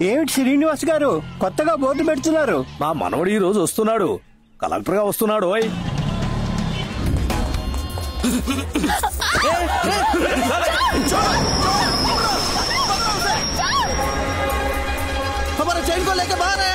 ఏమిటి శ్రీనివాస్ గారు కొత్తగా బోర్డు పెడుతున్నారు? మా మనవడు ఈ రోజు వస్తున్నాడు, కలెక్టర్ గా వస్తున్నాడు. हमारा चैन को लेके बाहर है।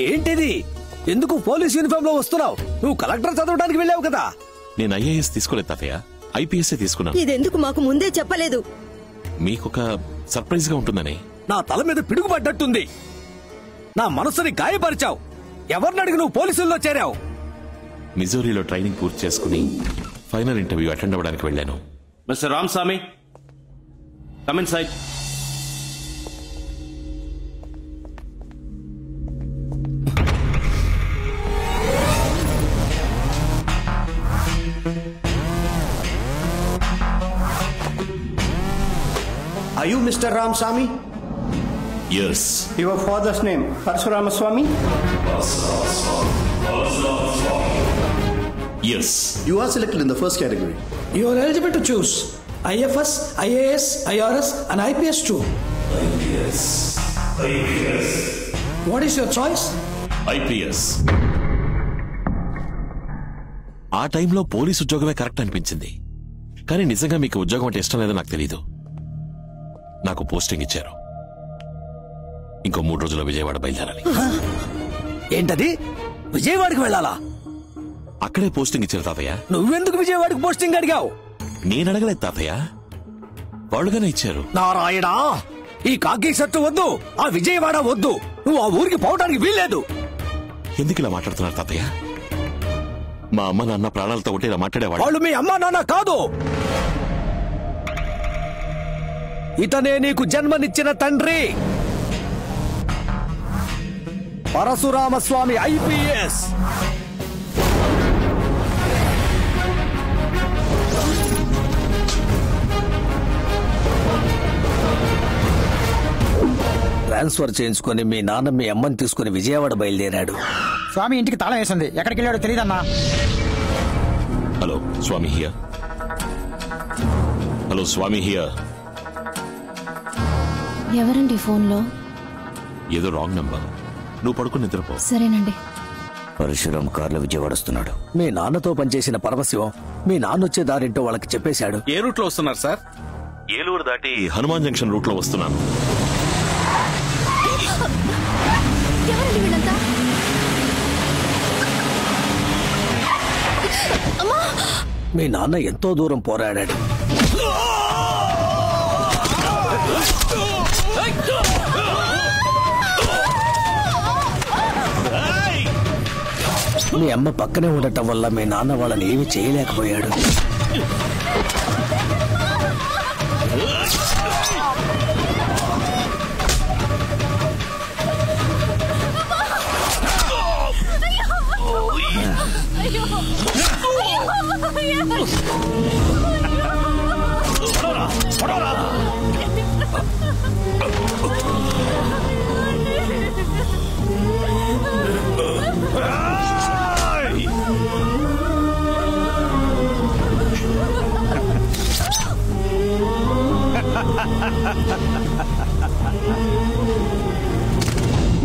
ఏంటిది? ఎందుకు పోలీస్ యూనిఫామ్ లో వస్తున్నావు? నువ్వు కలెక్టర్ చదవడానికి వెళ్ళావు కదా. నేను ఐఏఎస్ తీసుకోలేదు తాతయ్య, ఐపీఎస్ తీసుకున్నాను. ఇదెందుకు మాకు ముందే చెప్పలేదు? మీకొక సర్ప్రైజ్ గా ఉంటుందని. నా తల మీద పిడుగుపడ్డట్టుంది. నా మనసుని గాయపరిచావు. ఎవరిని అడిగి నువ్వు పోలీసుల్లో చేరావు? మిజోరీలో ట్రైనింగ్ పూర్తి చేసుకుని ఫైనల్ ఇంటర్వ్యూ అటెండ్ అవ్వడానికి వెళ్ళాను. Mister Ramaswamy, come in side. Are you Mr. Ramaswamy? Yes. Your father's name, Parashuramaswamy? Yes. You are selected in the first category. You are eligible to choose IFS, IAS, IRS and IPS too. IPS. What is your choice? IPS. ఆ టైంలో police ఉద్యోగమే correct అనిపించింది. కానీ నిజంగా మీకు ఉద్యోగం అంటే ఇష్టం లేదో నాకు తెలీదు. నాకు పోస్టింగ్ ఇచ్చారు. ఇంకో 3 రోజుల్లో విజయవాడ బయలుదేరాలి. ఏంటది? విజయవాడకి వెళ్ళాలా? అక్కడే పోస్టింగ్ ఇచ్చారు తాతయ్య. నువ్వెందుకు విజయవాడకి పోస్టింగ్ అడిగావు? నేను అడగలేదు తాతయ్య, వాళ్ళుగానే ఇచ్చారు. నారాయణ, ఈ కాకి షర్టు వద్దు, ఆ విజయవాడ వద్దు. నువ్వు ఆ ఊరికి పోవడానికి వీల్లేదు. ఎందుకు ఇలా మాట్లాడుతున్నారు తాతయ్య? మా అమ్మ నాన్న ప్రాణాలతో ఉంటే ఇలా మాట్లాడేవాడు. వాళ్ళు మీ అమ్మ నాన్న కాదు. ఇతనే నీకు జన్మనిచ్చిన తండ్రి, పరశురామస్వామి ఐపీఎస్. ట్రాన్స్ఫర్ చేయించుకొని మీ నాన్న మీ అమ్మని తీసుకుని విజయవాడ బయలుదేరాడు. స్వామి ఇంటికి తాళం వేసింది, ఎక్కడికి వెళ్ళాడో తెలియదన్నా. Hello Swami here. Hello Swami here. ఎవరండి ఫోన్లో? ఏదో రాంగ్ నంబర్. నువ్వు పడుకుని నిద్రపో. సరేనండి. పరశురామ్ కార్లో విజయవాడ వస్తున్నాడు. మీ నాన్నతో పనిచేసిన పరమశివం మీ నాన్న వచ్చే దారింటో వాళ్ళకి చెప్పేశాడు. ఏ రూట్ లో వస్తున్నారు సార్? ఏలూరు దాటి హనుమాన్ జంక్షన్ రూట్ లో వస్తున్నాను. మీ నాన్న ఎంతో దూరం పోరాడాడు. మీ అమ్మ పక్కనే ఉండటం వల్ల మీ నాన్న వాళ్ళని ఏమీ చేయలేకపోయాడు.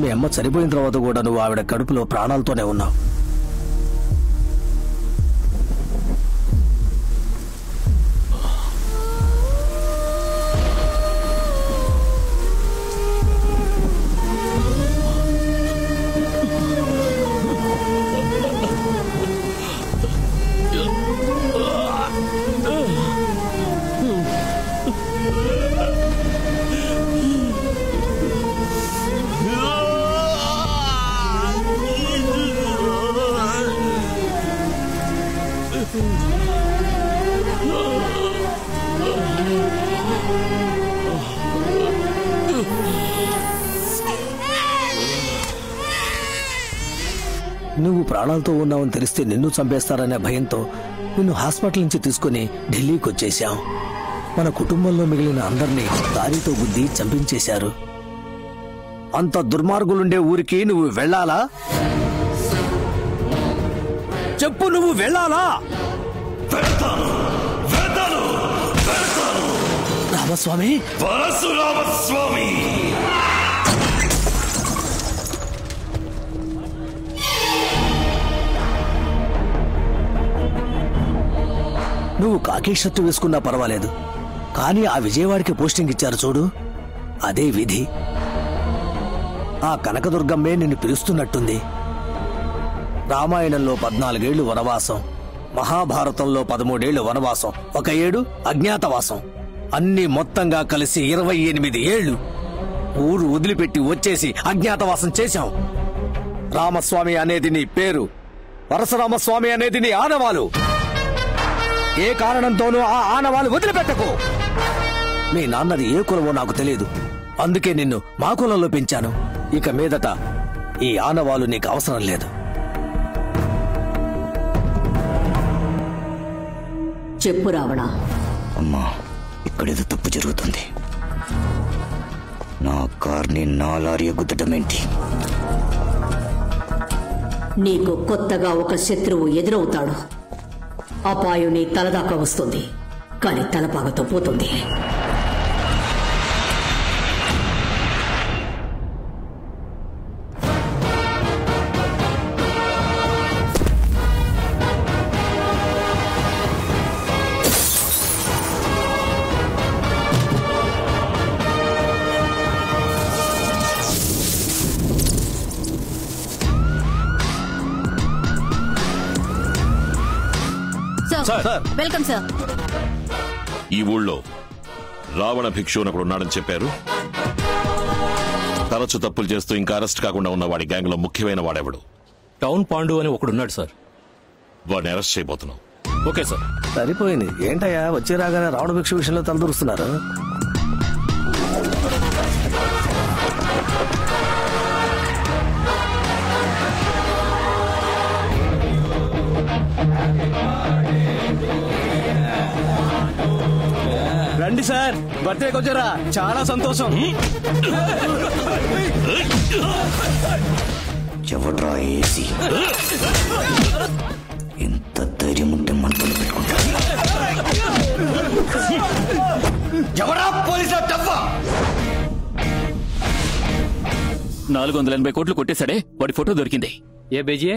మీ అమ్మ చనిపోయిన తర్వాత కూడా నువ్వు ఆవిడ కడుపులో ప్రాణాలతోనే ఉన్నావు. నువ్వు ప్రాణాలతో ఉన్నావని తెలిస్తే నిన్ను చంపేస్తారనే భయంతో నిన్ను హాస్పిటల్ నుంచి తీసుకుని ఢిల్లీకి వచ్చేశాం. మన కుటుంబంలో మిగిలిన అందరినీ దారితో గుద్ది చంపించేశారు. అంత దుర్మార్గులుండే ఊరికి నువ్వు వెళ్ళాలా? చెప్పు, నువ్వు వెళ్ళాలా? రామస్వామి, పరశురామస్వామి, నువ్వు కాకి షర్టు వేసుకున్నా పర్వాలేదు, కానీ ఆ విజయవాడకి పోస్టింగ్ ఇచ్చారు చూడు, అదే విధి. ఆ కనకదుర్గమ్మే నిన్ను పిలుస్తున్నట్టుంది. రామాయణంలో 14 ఏళ్లు వనవాసం, మహాభారతంలో 13 ఏళ్లు వనవాసం, 1 ఏడు అజ్ఞాతవాసం, అన్ని మొత్తంగా కలిసి 28 ఏళ్లు ఊరు వదిలిపెట్టి వచ్చేసి అజ్ఞాతవాసం చేశాం. రామస్వామి అనేది నీ పేరు, పరశురామస్వామి అనేది నీ ఆనవాలు. ఏ కారణంతోనూ ఆ ఆనవాలు వదిలిపెట్టకు. మీ నాన్నది ఏ కులమో నాకు తెలియదు, అందుకే నిన్ను మా కులంలో పెంచాను. ఇక మీదట ఈ ఆనవాలు నీకు అవసరం లేదు. చెప్పు రావణ. అమ్మా, ఇక్కడేదో తప్పు జరుగుతుంది. నా కార్ని నా లారీ గుద్దటమేంటి? నీకు కొత్తగా ఒక శత్రువు ఎదురవుతాడు. అపాయం నీ తలదాకా వస్తుంది, కానీ తలపాగతో పోతుంది. Welcome sir. ఈ ఊళ్ళో రావణ భిక్షు ఒకడు ఉన్నాడని చెప్పారు. తరచు తప్పులు చేస్తూ ఇంకా అరెస్ట్ కాకుండా ఉన్న వాడి గ్యాంగ్ లో ముఖ్యమైన వాడెవడు? టౌన్ పాండు అని ఒకడున్నాడు సార్. వాడిని అరెస్ట్ చేయబోతున్నాం. Okay sir. సరిపోయింది. ఏంటయ్యా వచ్చి రాగానే రావణ భిక్ష విషయంలో తలదూరుస్తున్నారు? రండి సార్, బర్త్డేకి వచ్చారా? చాలా సంతోషం. ఎవడ్రా ఏసీ? ఎంత ధైర్యం ఉంటే మంటలు పెట్టుకుంటా. ఎవరా పోలీసుల డబ్బా? 480 కోట్లు కొట్టేశాడే, వాడి ఫోటో దొరికింది. ఏ బేజీ